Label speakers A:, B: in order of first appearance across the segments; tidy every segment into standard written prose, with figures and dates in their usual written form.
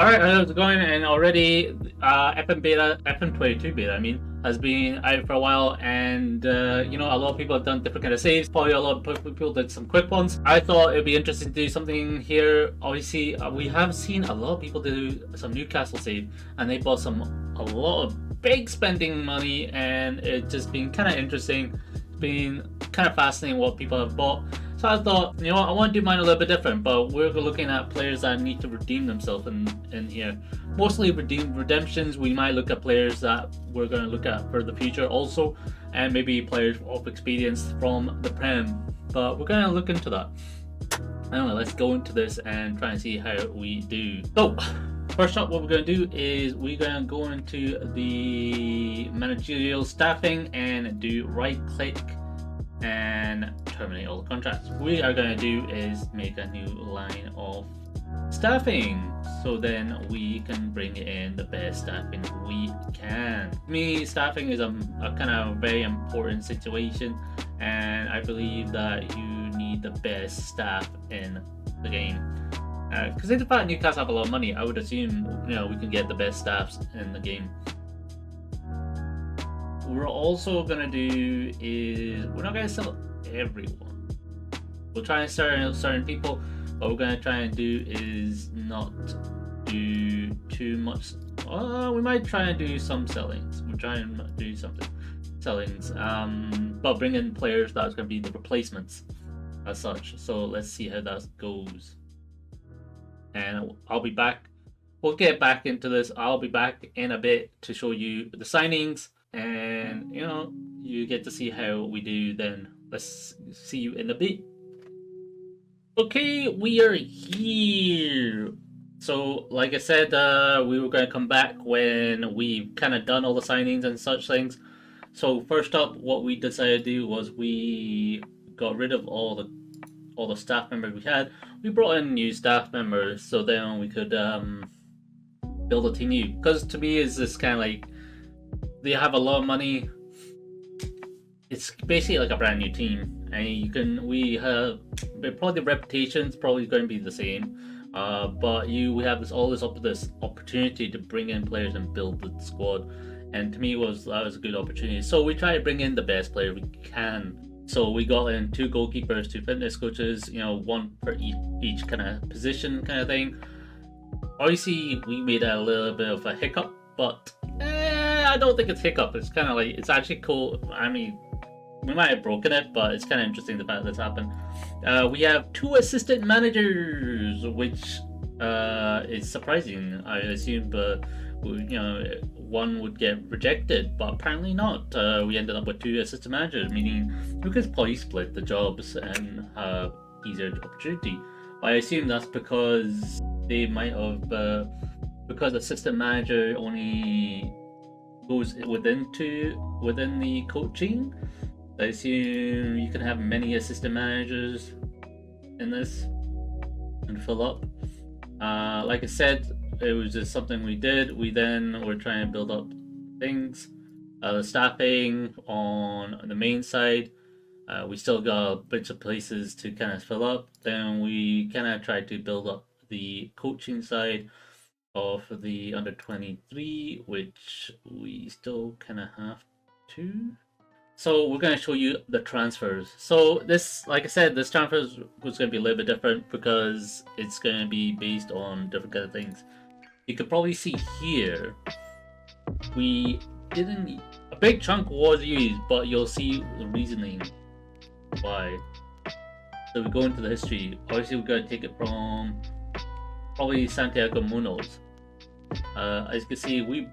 A: Alright, how's it going? And already FM22 beta, I mean, has been out for a while, and you know, a lot of people have done different kind of saves. Probably a lot of people did some quick ones. I thought it'd be interesting to do something here. Obviously, we have seen a lot of people do some Newcastle save, and they bought a lot of big spending money, and it's just been kind of interesting. It's been kind of fascinating what people have bought. So I thought, you know what, I want to do mine a little bit different, but we're looking at players that need to redeem themselves in here. Mostly redemptions. We might look at players that we're going to look at for the future also, and maybe players of experience from the Prem. But we're going to look into that. Anyway, let's go into this and try and see how we do. So, first up, what we're going to do is we're going to go into the managerial staffing and do right click and terminate all the contracts. What we are going to do is make a new line of staffing, so then we can bring in the best staffing we can. To me, staffing is a kind of very important situation, and I believe that you need the best staff in the game. Because in fact, Newcastle have a lot of money, I would assume, you know, we can get the best staffs in the game. What we're also gonna do is we're not gonna sell everyone. We'll try and start certain people. What we're gonna try and do is not do too much. We might try and do some sellings. We'll try and do something sellings, but bring in players that's gonna be the replacements as such. So let's see how that goes. And I'll be back. We'll get back into this. I'll be back in a bit to show you the signings. And you know, you get to see how we do then. Let's see you in a bit. Okay, we are here. So like I said, we were going to come back when we've kind of done all the signings and such things. So first up, what we decided to do was we got rid of all the staff members we had. We brought in new staff members, so then we could build a team new. Because to me, it's this kind of like, they have a lot of money. It's basically like a brand new team, and we have probably the reputation's probably going to be the same, but we have this opportunity to bring in players and build the squad, and to me that was a good opportunity. So we try to bring in the best player we can. So we got in 2 goalkeepers, 2 fitness coaches, you know, 1 for each kind of position kind of thing. Obviously, we made a little bit of a hiccup, but I don't think it's hiccup. It's kind of like, it's actually cool. I mean, we might have broken it, but it's kind of interesting the fact that's happened. We have 2 assistant managers, which is surprising. I assume, you know, 1 would get rejected, but apparently not. We ended up with 2 assistant managers, meaning we could probably split the jobs and have easier opportunity. But I assume that's because they might have, because assistant manager only goes within the coaching. I assume you can have many assistant managers in this and fill up. Like I said, it was just something we did. We then were trying to build up things, the staffing on the main side. We still got a bunch of places to kind of fill up. Then we kind of tried to build up the coaching side of the under 23, which we still kind of have to. So we're going to show you the transfers. So this, like I said, this transfers was going to be a little bit different because it's going to be based on different kind of things. You could probably see here, a big chunk was used, but you'll see the reasoning why. So we go into the history. Obviously we're going to take it from probably Santiago Munoz. As you can see, we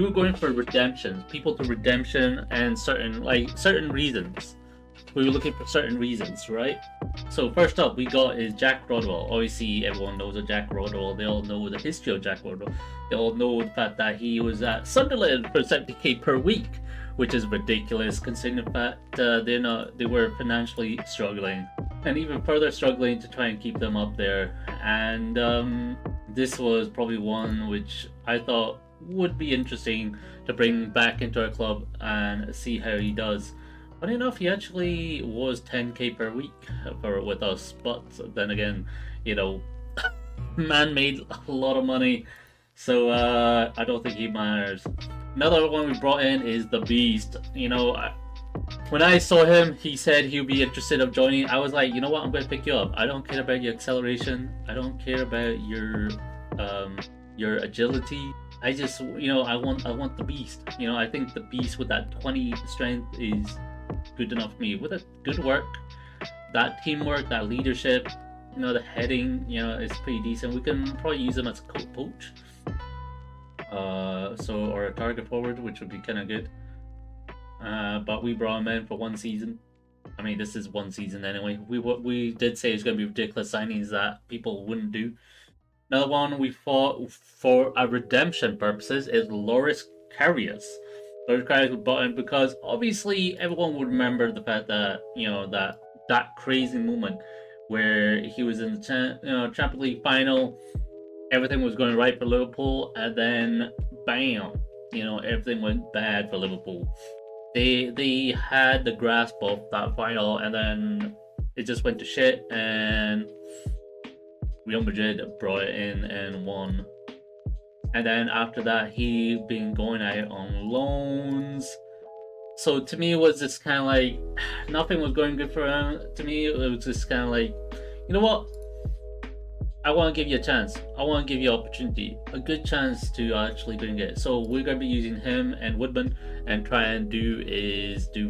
A: were going for redemptions, people to redemption, and certain reasons. We were looking for certain reasons, right? So first up, we got is Jack Rodwell. Obviously, everyone knows of Jack Rodwell. They all know the history of Jack Rodwell. They all know the fact that he was at Sunderland for 70k per week, which is ridiculous considering the fact they were financially struggling, and even further struggling to try and keep them up there. And this was probably one which I thought would be interesting to bring back into our club and see how he does. Funny enough, he actually was 10k per week with us, but then again, you know, Man made a lot of money, so I don't think he matters. Another one we brought in is the Beast. You know, when I saw him, he said he'd be interested of joining. I was like, you know what, I'm going to pick you up. I don't care about your acceleration. I don't care about your agility. I just, you know, I want the Beast. You know, I think the Beast with that 20 strength is good enough for me. With a good work, that teamwork, that leadership, you know, the heading, you know, is pretty decent. We can probably use him as a coach. Or a target forward, which would be kind of good. But we brought him in for 1 season. I mean, this is 1 season anyway. We did say it's going to be ridiculous signings that people wouldn't do. Another one we fought for a redemption purposes is Carius. Carius was brought in because obviously everyone would remember the fact that, you know, that crazy moment where he was in the Champions League final. Everything was going right for Liverpool, and then bam, you know, everything went bad for Liverpool. They had the grasp of that final, and then it just went to shit, and Real Madrid brought it in and won. And then after that, he been going out on loans. So to me, it was just kind of like nothing was going good for him. To me, it was just kind of like, you know what? I want to give you a chance. I want to give you an opportunity, a good chance to actually bring it. So we're going to be using him and Woodman and try and do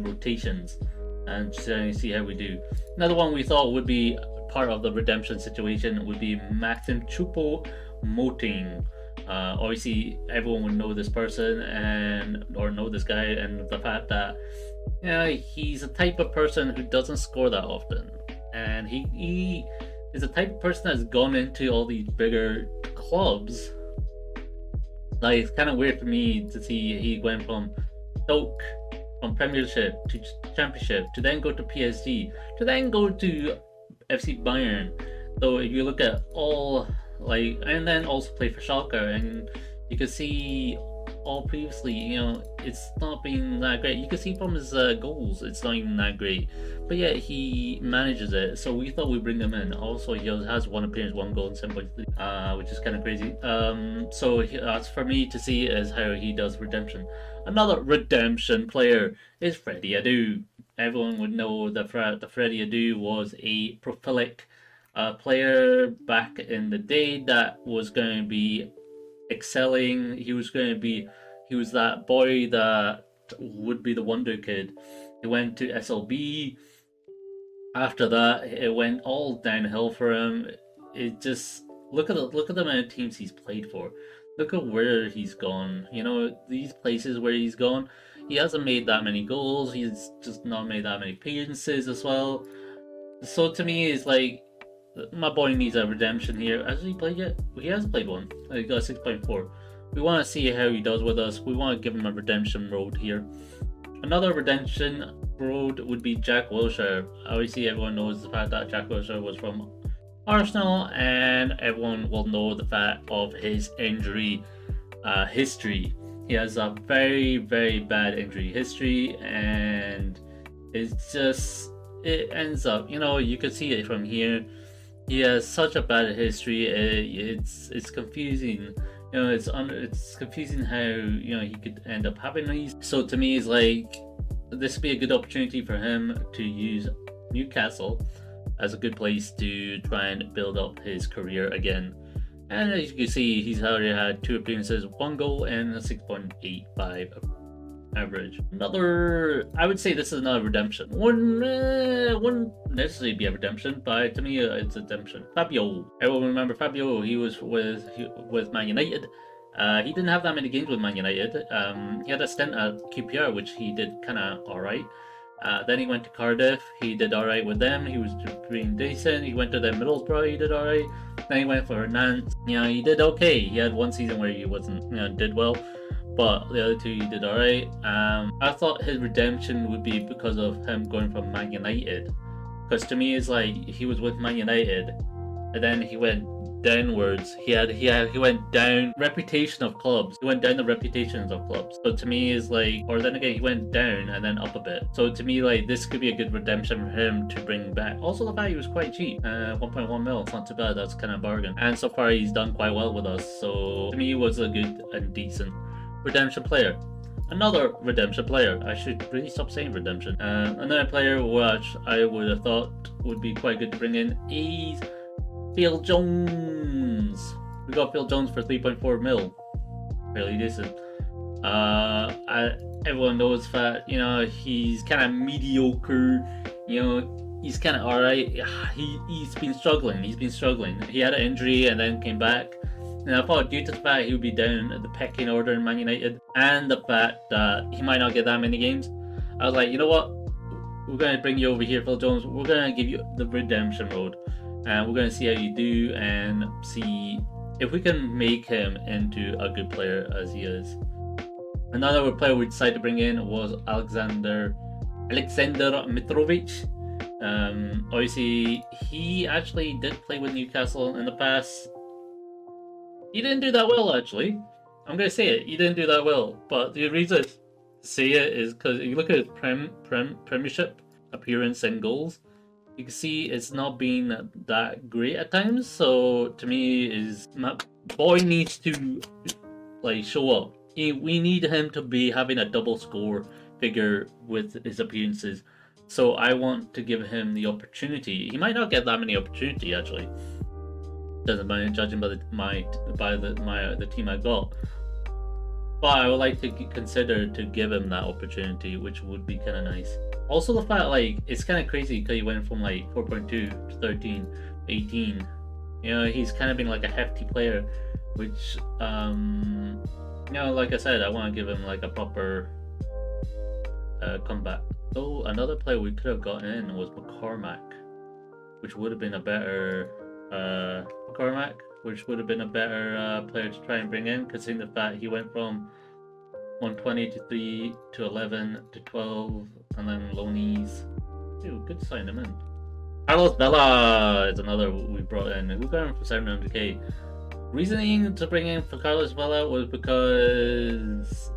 A: rotations and see how we do. Another one we thought would be part of the redemption situation would be Maxim Choupo-Moting. Obviously, everyone would know this person or know this guy, and the fact that he's a type of person who doesn't score that often, and he is the type of person that's gone into all these bigger clubs. Like, it's kind of weird for me to see he went from Stoke, from Premiership to Championship, to then go to PSG, to then go to FC Bayern. So if you look at all, like, and then also play for Schalke, and you can see all previously, you know, it's not been that great. You can see from his goals, it's not even that great, but yet he manages it. So we thought we'd bring him in. Also, he has 1 appearance, 1 goal in 7.3, which is kind of crazy. So that's for me to see is how he does redemption. Another redemption player is Freddie Adu. Everyone would know that Freddie Adu was a profilic player back in the day that was going to be excelling. He was that boy that would be the wonder kid. He went to SLB. After that, it went all downhill for him. It just look at the amount of teams he's played for. Look at where he's gone. You know, these places where he's gone, he hasn't made that many goals. He's just not made that many appearances as well. So to me, it's like, my boy needs a redemption here. Has he played yet? He has played one. He got 6.4. We want to see how he does with us. We want to give him a redemption road here. Another redemption road would be Jack Wilshere. Obviously, everyone knows the fact that Jack Wilshere was from Arsenal, and everyone will know the fact of his injury history. He has a very, very bad injury history, and it ends up, you know, you can see it from here. He has such a bad history. It's confusing. You know, it's confusing how, you know, he could end up having these. So to me, it's like this would be a good opportunity for him to use Newcastle as a good place to try and build up his career again. And as you can see, he's already had 2 appearances, 1 goal, and a 6.85 average. Another, I would say this is another redemption. Wouldn't necessarily be a redemption, but to me it's a redemption. Fabio. Everyone remember Fabio? He was with Man United. He didn't have that many games with Man United. He had a stint at QPR, which he did kind of alright. Then he went to Cardiff. He did alright with them. He was doing decent. He went to the Middlesbrough. He did alright. Then he went for Nantes. You know, he did okay. He had 1 season where he wasn't, you know, did well. But the other 2 he did alright. I thought his redemption would be because of him going from Man United. Because to me, it's like he was with Man United, and then he went downwards. He went down reputation of clubs. He went down the reputations of clubs. So to me is like, or then again he went down and then up a bit. So to me like this could be a good redemption for him to bring back. Also the fact he was quite cheap, 1.1 mil. It's not too bad. That's kind of a bargain. And so far he's done quite well with us. So to me he was a good and decent redemption player. Another redemption player. I should really stop saying redemption. Another player which I would have thought would be quite good to bring in is Phil Jones. We got Phil Jones for 3.4 mil. Fairly decent. Everyone knows that, you know, he's kind of mediocre. You know, he's kind of alright. He's been struggling. He had an injury and then came back. And I thought due to the fact he would be down at the pecking order in Man United and the fact that he might not get that many games, I was like, you know what? We're going to bring you over here, Phil Jones. We're going to give you the redemption road. And we're going to see how you do and see if we can make him into a good player as he is. Another player we decided to bring in was Alexander Mitrovic. Obviously, he actually did play with Newcastle in the past. He didn't do that well, actually. I'm going to say it. He didn't do that well. But the reason I say it is because if you look at his Premiership appearance and goals, you can see it's not been that great at times. So to me, is my boy needs to like show up. We need him to be having a double score figure with his appearances. So I want to give him the opportunity. He might not get that many opportunity actually. Doesn't mind judging by the team I got, but I would like to consider to give him that opportunity, which would be kind of nice. Also, the fact like it's kind of crazy because he went from like 4.2 to 13, 18. You know, he's kind of been like a hefty player, which you know, like I said, I want to give him like a proper comeback. So another player we could have got in was McCormack, which would have been a better. Player to try and bring in, considering the fact he went from 120 to 3 to 11 to 12 and then loanies. Ooh, good to sign him in. Carlos Vela is another we brought in. We got him for 700k. Reasoning to bring in for Carlos Vela was because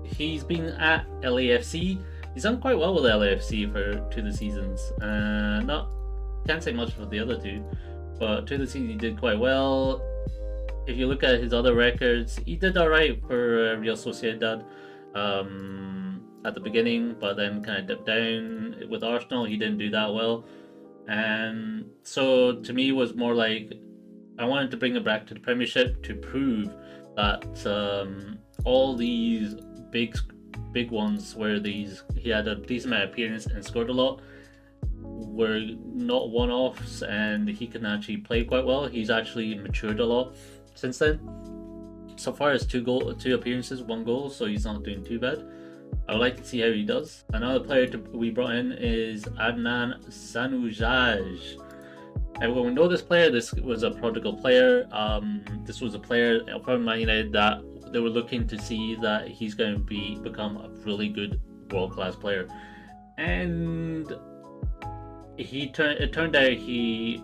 A: he's been at LAFC. He's done quite well with LAFC for 2 of the seasons. Can't say much for the other 2, but 2 of the seasons he did quite well. If you look at his other records, he did alright for Real Sociedad at the beginning, but then kind of dipped down with Arsenal. He didn't do that well, and so to me it was more like I wanted to bring him back to the Premiership to prove that all these big ones where he had a decent amount of appearance and scored a lot were not one-offs, and he can actually play quite well. He's actually matured a lot since then. So far as 2 appearances, 1 goal, so he's not doing too bad. I would like to see how he does. Another player we brought in is Adnan Sanjaj. Everyone will know this player. This was a prodigal player. This was a player from Man United that they were looking to see that he's going to become a really good world-class player, and it turned out he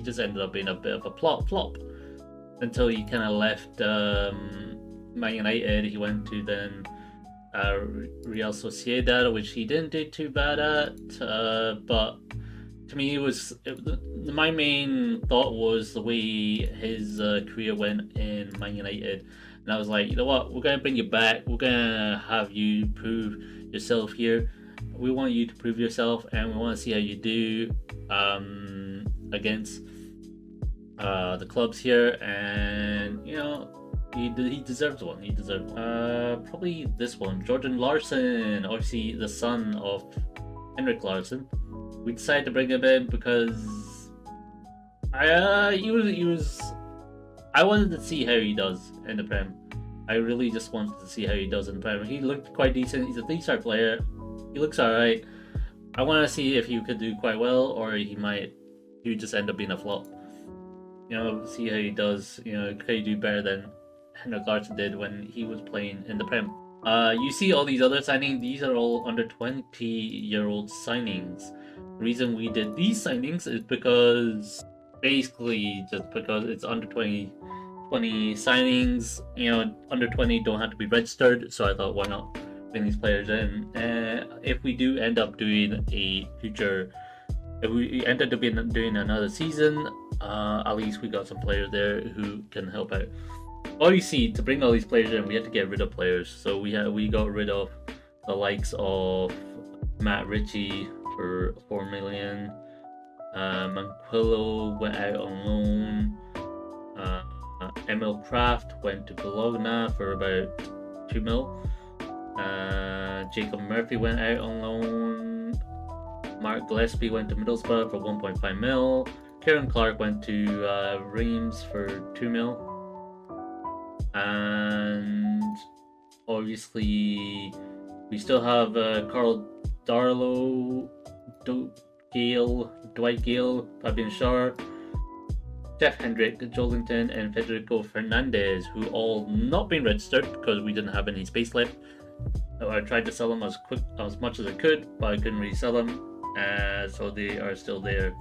A: just ended up being a bit of a flop until he kind of left Man United. He went to then Real Sociedad, which he didn't do too bad at, but to me my main thought was the way his career went in Man United, and I was like, you know what, we're going to bring you back, we're going to have you prove yourself here. We want you to prove yourself, and we want to see how you do against the clubs here. And you know, he deserves one. He deserves probably this one, Jordan Larson, obviously the son of Henrik Larson. We decided to bring him in because I wanted to see how he does in the Prem. I really just wanted to see how he does in the Prem. He looked quite decent. He's a 3-star player. He looks alright. I want to see if he could do quite well, or he would just end up being a flop. You know, see how he does. You know, could he do better than Henrik Larsson did when he was playing in the Prem? You see all these other signings. These are all under 20-year-old signings. The reason we did these signings is because basically just because it's under 20 signings, under 20 don't have to be registered, so I thought, why not bring these players in? If we do end up doing if we end up doing another season, at least we got some players there who can help out. Obviously, to bring all these players in, we had to get rid of players, so we got rid of the likes of Matt Ritchie for 4 million. Manquillo went out on loan. Emil Kraft went to Bologna for about 2 mil. Jacob Murphy went out on loan. Mark Gillespie went to Middlesbrough for 1.5 mil. Kieran Clark went to Reims for 2 mil. And obviously we still have Carl Darlow, Dwight Gale, Fabian Schär, Jeff Hendrick, Jolinton, and Federico Fernandez, who all not been registered because we didn't have any space left. So I tried to sell them as much as I could, but I couldn't really sell them, so they are still there.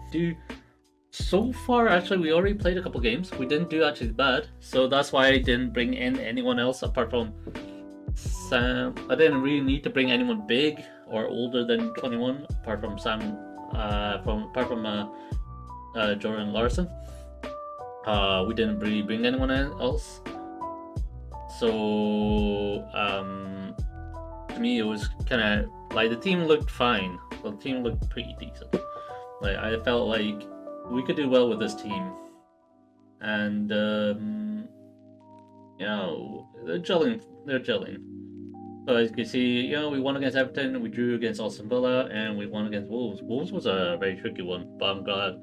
A: So far, actually, we already played a couple games. We didn't do actually bad, so that's why I didn't bring in anyone else apart from Sam. I didn't really need to bring anyone big or older than 21, apart from Sam. Jordan Larson. We didn't really bring anyone else. So to me, it was kind of like the team looked fine. The team looked pretty decent. Like I felt like we could do well with this team, and they're gelling. So as you can see, we won against Everton, we drew against Aston Villa, and we won against Wolves. Wolves was a very tricky one, but I'm glad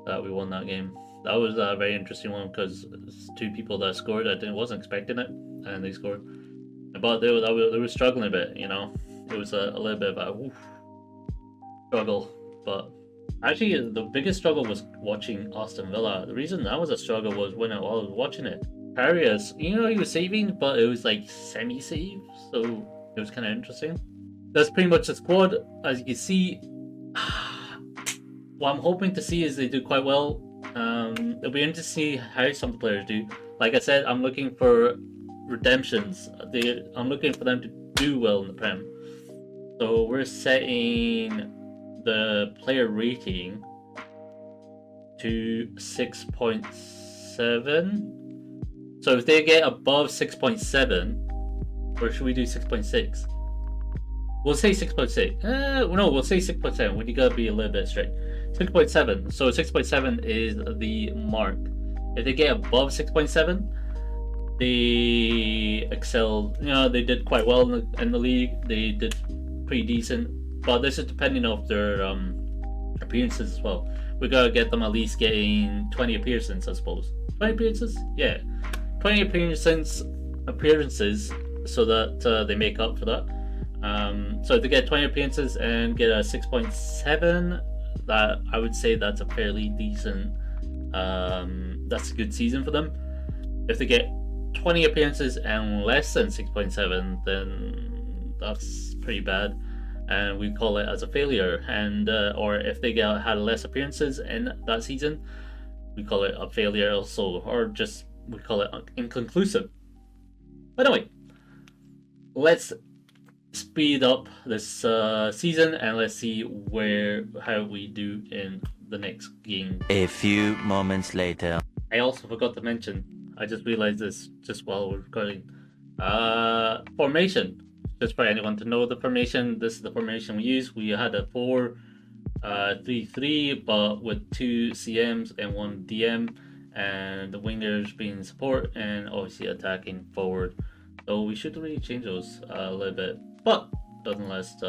A: that we won that game. That was a very interesting one because it's two people that scored. I wasn't expecting it, and they scored. But they were struggling a bit, It was a little bit of a struggle. But actually, the biggest struggle was watching Aston Villa. The reason that was a struggle was when I was watching it. Carius, he was saving, but it was like semi-save, so it was kind of interesting. That's pretty much the squad. As you can see, what I'm hoping to see is they do quite well. It'll be interesting to see how some players do. Like I said, I'm looking for redemptions. I'm looking for them to do well in the Prem. So we're setting the player rating to 6.7. So if they get above 6.7, or should we do 6.6? We'll say 6.6. No, we'll say 6.7. We gotta be a little bit strict. 6.7. So 6.7 is the mark. If they get above 6.7, they excelled. They did quite well in the league. They did pretty decent. But this is depending on their appearances as well. We gotta get them at least getting 20 appearances, I suppose. 20 appearances? Yeah. 20 appearances so that they make up for that. So if they get 20 appearances and get a 6.7, that I would say that's a fairly decent, that's a good season for them. If they get 20 appearances and less than 6.7, then that's pretty bad, and we call it as a failure. And or if they had less appearances in that season, we call it a failure also, or just we call it inconclusive. But anyway, let's speed up this season and let's see how we do in the next game.
B: A few moments later.
A: I also forgot to mention, I just realized this just while we're recording. Formation. Just for anyone to know the formation, this is the formation we use. We had a 4-3-3, but with 2 CMs and 1 DM, and the wingers being support and obviously attacking forward. So we should really change those a little bit, but doesn't last.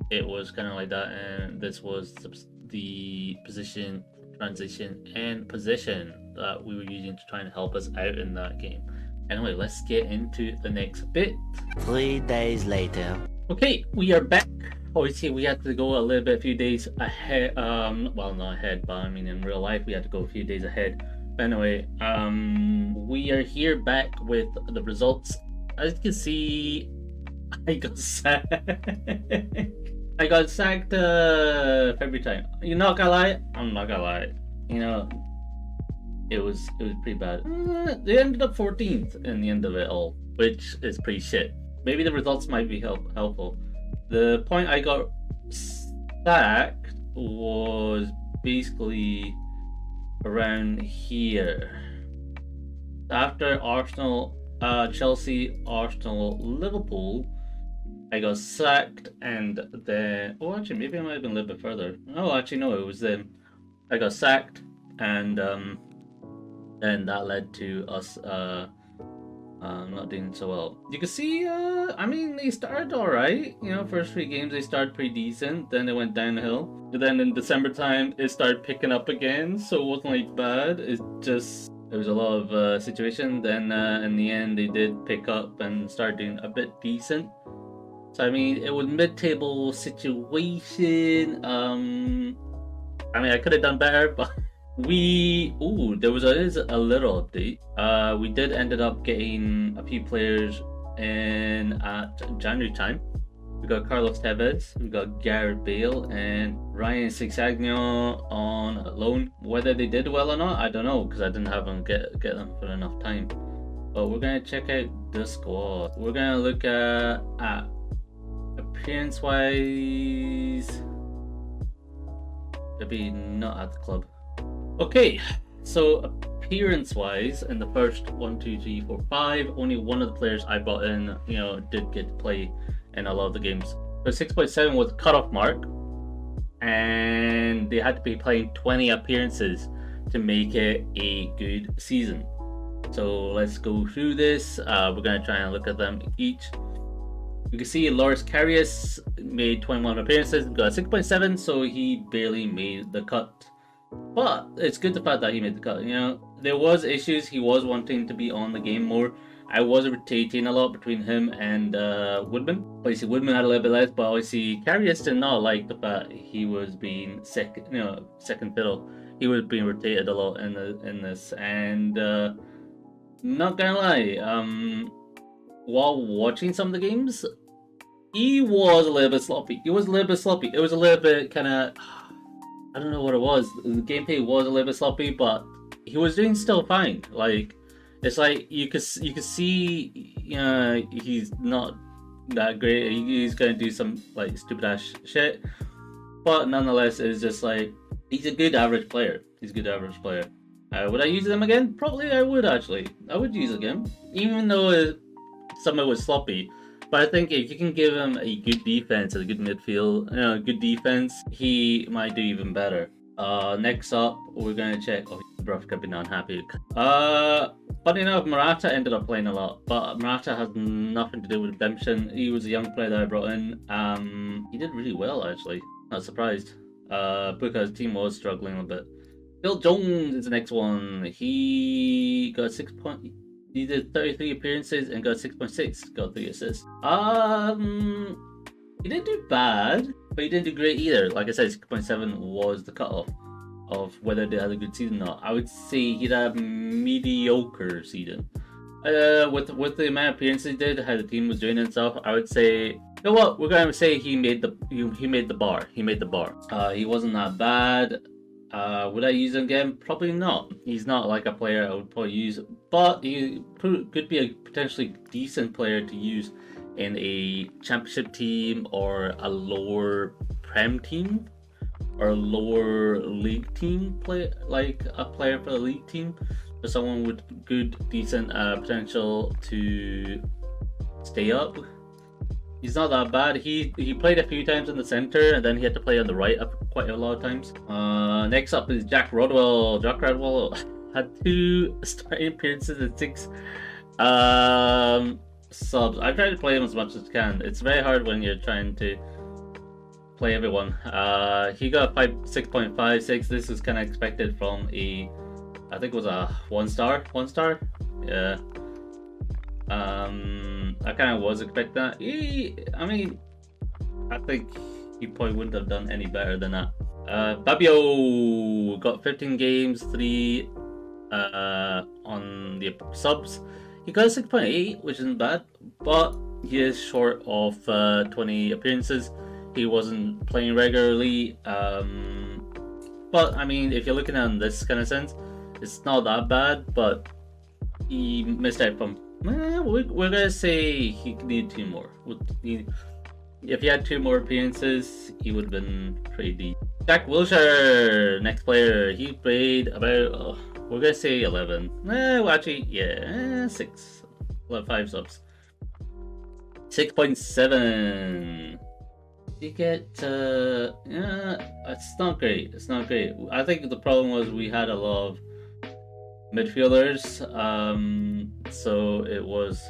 A: It was kind of like that, and this was the position, transition, and position that we were using to try and help us out in that game. Anyway, let's get into the next bit.
B: 3 days later.
A: Okay, we are back. Obviously, we had to go a few days ahead. Well, not ahead, but I mean in real life, we had to go a few days ahead. But anyway, we are here back with the results. As you can see, I got sacked. I got sacked February time. You're not gonna lie? I'm not gonna lie. You know, it was pretty bad. They ended up 14th in the end of it all, which is pretty shit. Maybe the results might be helpful. The point I got sacked was basically around here. After Arsenal, Chelsea, Arsenal, Liverpool, I got sacked, and then actually maybe I might have been a little bit further. Oh, actually no, it was them. I got sacked, and then that led to us not doing so well. You can see, I mean, they started alright. You know, first 3 games they started pretty decent. Then it went downhill. But then in December time, it started picking up again. So it wasn't like bad. It was a lot of situation. Then in the end, they did pick up and start doing a bit decent. So I mean, it was mid-table situation. I mean, I could have done better, but. There is a little update. We did ended up getting a few players in at January time. We got Carlos Tevez, we got Gareth Bale, and Ryan Sixagno on loan. Whether they did well or not, I don't know, because I didn't have them get them for enough time. But we're gonna check out the squad. We're gonna look at appearance wise. Maybe not at the club. Okay, so appearance-wise, in the first 1, 2, 3, 4, 5, only one of the players I brought in, did get to play in a lot of the games. So 6.7 was the cutoff mark, and they had to be playing 20 appearances to make it a good season. So let's go through this. We're gonna try and look at them each. You can see Carius made 21 appearances, got 6.7, so he barely made the cut. But it's good the fact that he made the cut. There was issues. He was wanting to be on the game more. I was rotating a lot between him and Woodman. Obviously, Woodman had a little bit less, but obviously, Carius did not like the fact he was being second fiddle. He was being rotated a lot in this, and not gonna lie, while watching some of the games, he was a little bit sloppy. It was a little bit kind of. I don't know what it was. The gameplay was a little bit sloppy, but he was doing still fine. Like, it's like you could see, he's not that great. He's gonna do some like stupid ass shit, but nonetheless, it's just like he's a good average player. Would I use them again? Probably I would actually. I would use again, even though some of it was sloppy. But I think if you can give him a good defense and a good midfield, good defense, he might do even better. Next up, we're gonna check. Oh, Bruff could be not happy. Funny enough, Morata ended up playing a lot, but Morata has nothing to do with redemption. He was a young player that I brought in. He did really well actually. Not surprised. Because the team was struggling a bit. Phil Jones is the next one. He got 6 points. He did 33 appearances and got 6.6, got 3 assists. He didn't do bad, but he didn't do great either. Like I said, 6.7 was the cutoff of whether they had a good season or not. I would say he'd have a mediocre season. With the amount of appearances he did, how the team was doing and stuff, I would say, you know what, we're gonna say he made the bar. He wasn't that bad. Would I use him again? Probably not. He's not like a player I would probably use, but he could be a potentially decent player to use in a championship team or a lower prem team or a lower league team, like a player for the league team, for someone with good, decent potential to stay up. He's not that bad. He played a few times in the center, and then he had to play on the right quite a lot of times. Next up is Jack Rodwell. Jack Rodwell had 2 starting appearances and 6 subs. I try to play him as much as I can. It's very hard when you're trying to play everyone. He got 6.56. This was kind of expected from I think it was a 1 star. Yeah. I kind of was expecting that. I think he probably wouldn't have done any better than that. Fabio got 15 games, 3 on the subs. He got a 6.8, which isn't bad, but he is short of 20 appearances. he wasn't playing regularly. But I mean, if you're looking at it in this kind of sense, it's not that bad. But he missed out from. We're gonna say he needed 2 more. If he had 2 more appearances, he would have been pretty deep. Jack Wilshere, next player. He played about, we're gonna say 11. Well, actually, yeah, 6. 5 subs. 6.7. You get, yeah, it's not great. It's not great. I think the problem was we had a lot of midfielders. So it was,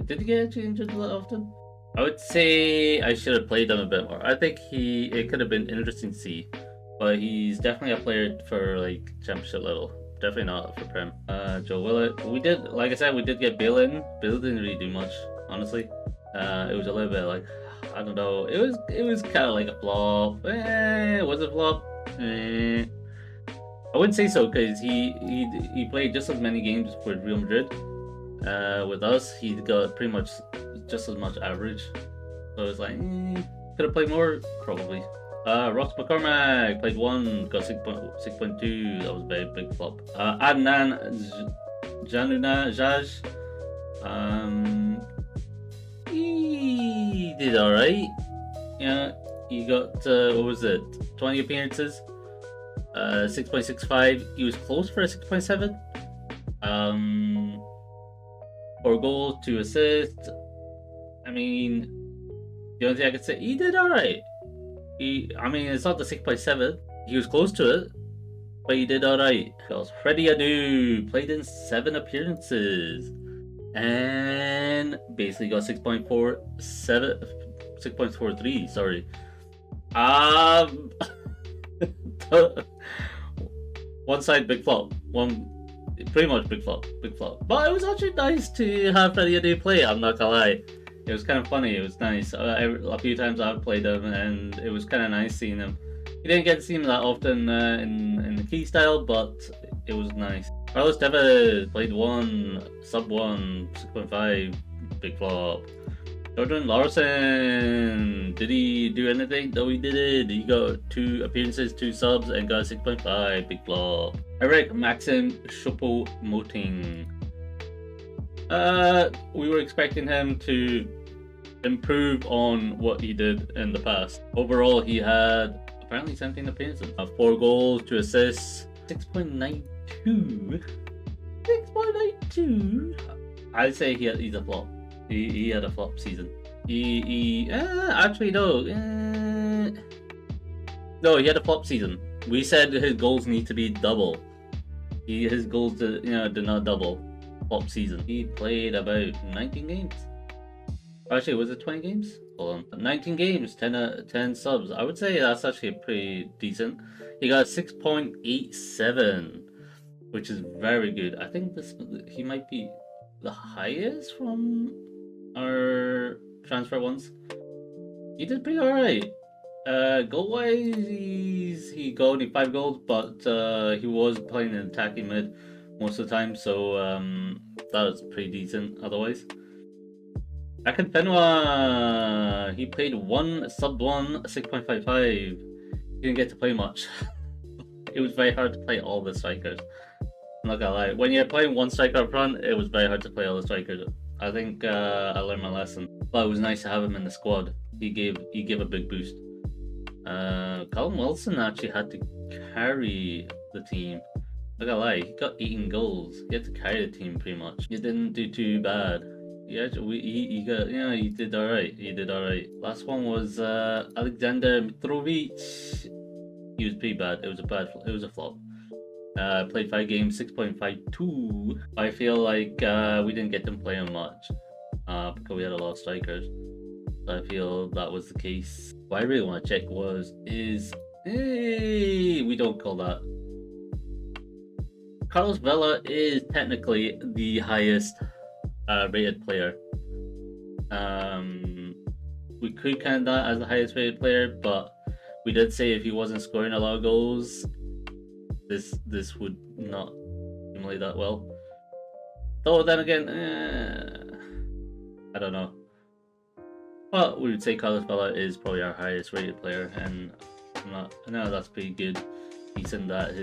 A: did he get injured that often? I would say I should have played him a bit more. I think it could have been interesting to see, but he's definitely a player for like championship level. Definitely not for Prem. Joe Willett. We did, like I said, we did get Bale in. Bale didn't really do much, honestly. It was a little bit like, I don't know. It was kind of like a flop. Was it a flop? I wouldn't say so because he played just as many games with Real Madrid. With us, he got pretty much just as much average. So it's like, could have played more, probably. Ross McCormack played 1, got 6.2. That was a very big flop. Adnan Sanjaj, he did alright. Yeah, he got what was it? 20 appearances. 6.65. He was close for a 6.7. 4 goals, 2 assists. I mean, the only thing I could say, he did alright. I mean, it's not the 6.7. He was close to it, but he did alright. Freddie Adu played in 7 appearances and basically got 6.43. Sorry. One side big flop. Pretty much big flop. But it was actually nice to have Freddie Adu play. I'm not gonna lie. It was kind of funny. It was nice. A few times I've played him, and it was kind of nice seeing him. You didn't get to see him that often in the key style, but it was nice. Carlos Tevez played 1, sub 1, 6.5, big flop. Jordan Larson, did he do anything? No, he didn't. He got 2 appearances, 2 subs, and got 6.5, big flop. Eric Maxim Choupo-Moting. We were expecting him to improve on what he did in the past. Overall, he had apparently 17 appearances, 4 goals, 2 assists, 6.92. 6.92. I'd say he's a flop. He had a flop season. Actually no. No, he had a flop season. We said his goals need to be double. His goals, did not double. Flop season. He played about 19 games. Actually, was it 20 games? Hold on. 19 games, 10 subs. I would say that's actually pretty decent. He got 6.87, which is very good. I think he might be the highest from our transfer ones. He did pretty alright. Goal wise, he got only 5 goals, but he was playing in attacking mid most of the time, so that was pretty decent otherwise. Akinfenwa, he played 1, sub 1, 6.55. He didn't get to play much. It was very hard to play all the strikers. I'm not gonna lie. When you're playing 1 striker up front, it was very hard to play all the strikers. I think I learned my lesson. But it was nice to have him in the squad. He gave a big boost. Colin Wilson actually had to carry the team. Not gonna lie, he got 18 goals. He had to carry the team pretty much. He didn't do too bad. He did alright. He did alright. Last one was Alexander Mitrovic. He was pretty bad. It was a flop. Played 5 games, 6.52. I feel like we didn't get them playing much because we had a lot of strikers. So I feel that was the case. What I really want to check we don't call that. Carlos Vela is technically the highest rated player. We could count that as the highest rated player, but we did say if he wasn't scoring a lot of goals, this would not accumulate that well. Though then again, I don't know. Well, we would say Carlos Vela is probably our highest rated player, and no, that's pretty good. Decent that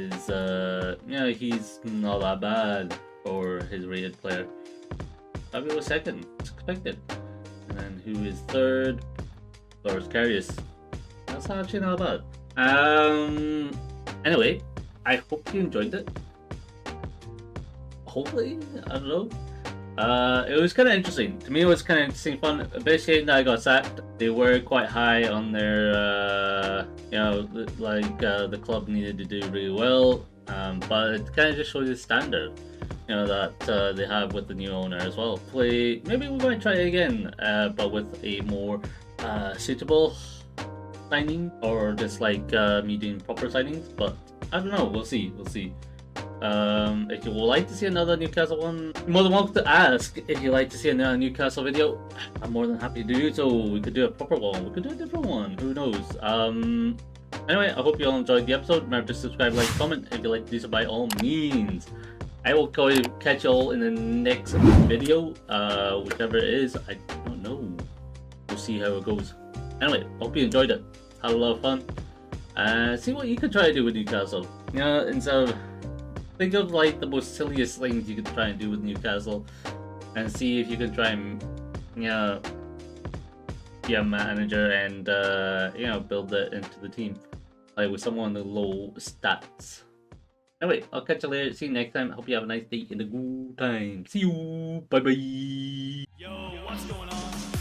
A: he's not that bad for his rated player. Fabio was second, it's expected. And then who is third? Or Carius. That's actually not bad. Anyway, I hope you enjoyed it. Hopefully, I don't know. It was kind of interesting. To me, it was kind of interesting, fun. A bit shame that I got sacked. They were quite high on their, the club needed to do really well. But it kind of just shows the standard, that they have with the new owner as well. Maybe we might try it again, but with a more suitable signing, or just like me doing proper signings. But I don't know. We'll see. If you would like to see another Newcastle one, you're more than welcome to ask. If you like to see another Newcastle video, I'm more than happy to do so. We could do a proper one, we could do a different one, who knows. Anyway, I hope you all enjoyed the episode. Remember to subscribe, like, comment. If you like to do so, by all means. I will catch you all in the next video, whichever it is. I don't know. We'll see how it goes. Anyway, hope you enjoyed it. Had a lot of fun. See what you could try to do with Newcastle. Instead of think of like the most silliest things you could try and do with Newcastle, and see if you can try and be a manager and build it into the team, like with someone with low stats. Anyway, I'll catch you later. See you next time. Hope you have a nice day in the good time. See you. Bye bye.
C: Yo, what's going on?